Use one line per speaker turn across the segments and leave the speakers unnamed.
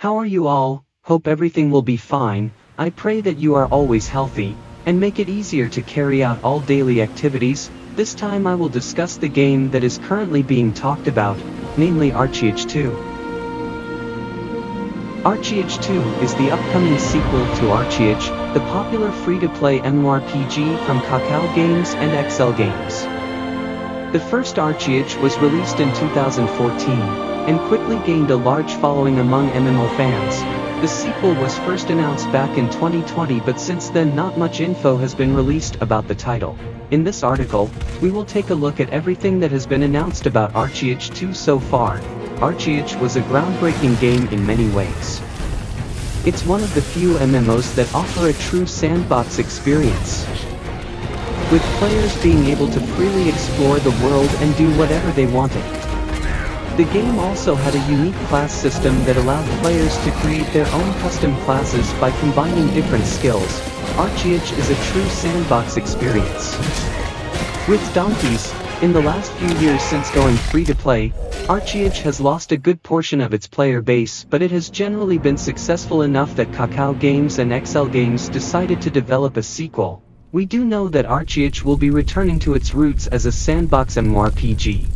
How are you all? Hope everything will be fine. I pray that you are always healthy, and make it easier to carry out all daily activities. This time I will discuss the game that is currently being talked about, namely ArcheAge 2. ArcheAge 2 is the upcoming sequel to ArcheAge, the popular free-to-play MMORPG from Kakao Games and XL Games. The first ArcheAge was released in 2014, and quickly gained a large following among MMO fans. The sequel was first announced back in 2020, but since then not much info has been released about the title. In this article, we will take a look at everything that has been announced about ArcheAge 2 so far. ArcheAge was a groundbreaking game in many ways. It's one of the few MMOs that offer a true sandbox experience, with players being able to freely explore the world and do whatever they wanted. The game also had a unique class system that allowed players to create their own custom classes by combining different skills. ArcheAge is a true sandbox experience. With donkeys, in the last few years since going free-to-play, ArcheAge has lost a good portion of its player base, but it has generally been successful enough that Kakao Games and XL Games decided to develop a sequel. We do know that ArcheAge will be returning to its roots as a sandbox MMORPG.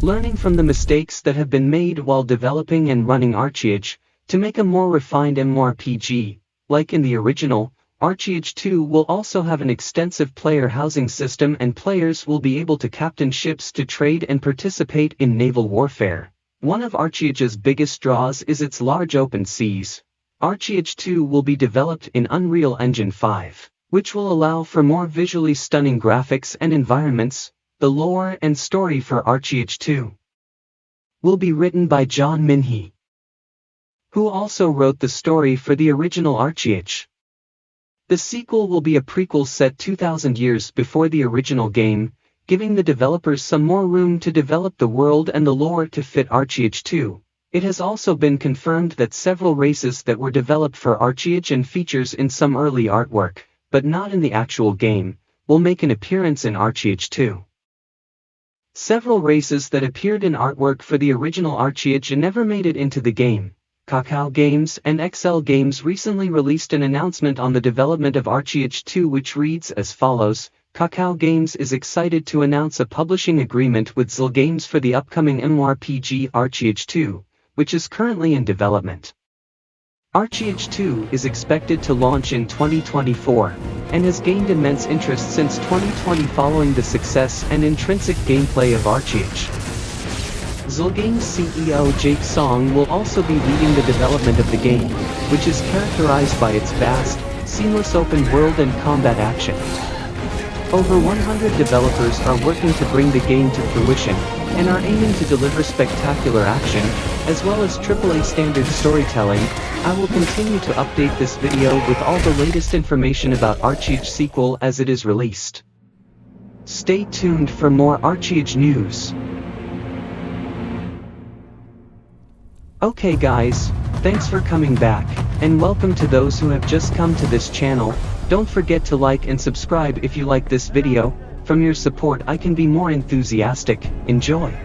Learning from the mistakes that have been made while developing and running ArcheAge, to make a more refined MMORPG, like in the original, ArcheAge 2 will also have an extensive player housing system, and players will be able to captain ships to trade and participate in naval warfare. One of ArcheAge's biggest draws is its large open seas. ArcheAge 2 will be developed in Unreal Engine 5. Which will allow for more visually stunning graphics and environments. The lore and story for ArcheAge 2 will be written by John Minhee, who also wrote the story for the original ArcheAge. The sequel will be a prequel set 2,000 years before the original game, giving the developers some more room to develop the world and the lore to fit ArcheAge 2. It has also been confirmed that several races that were developed for ArcheAge and features in some early artwork, but not in the actual game, will make an appearance in ArcheAge 2. Several races that appeared in artwork for the original ArcheAge never made it into the game. Kakao Games and XL Games recently released an announcement on the development of ArcheAge 2, which reads as follows: Kakao Games is excited to announce a publishing agreement with XL Games for the upcoming MMORPG ArcheAge 2, which is currently in development. ArcheAge 2 is expected to launch in 2024, and has gained immense interest since 2020 following the success and intrinsic gameplay of ArcheAge. XL Games CEO Jake Song will also be leading the development of the game, which is characterized by its vast, seamless open world and combat action. Over 100 developers are working to bring the game to fruition, and are aiming to deliver spectacular action, as well as AAA standard storytelling. I will continue to update this video with all the latest information about ArcheAge sequel as it is released. Stay tuned for more ArcheAge news. Okay guys, thanks for coming back, and welcome to those who have just come to this channel. Don't forget to like and subscribe if you like this video. From your support I can be more enthusiastic. Enjoy.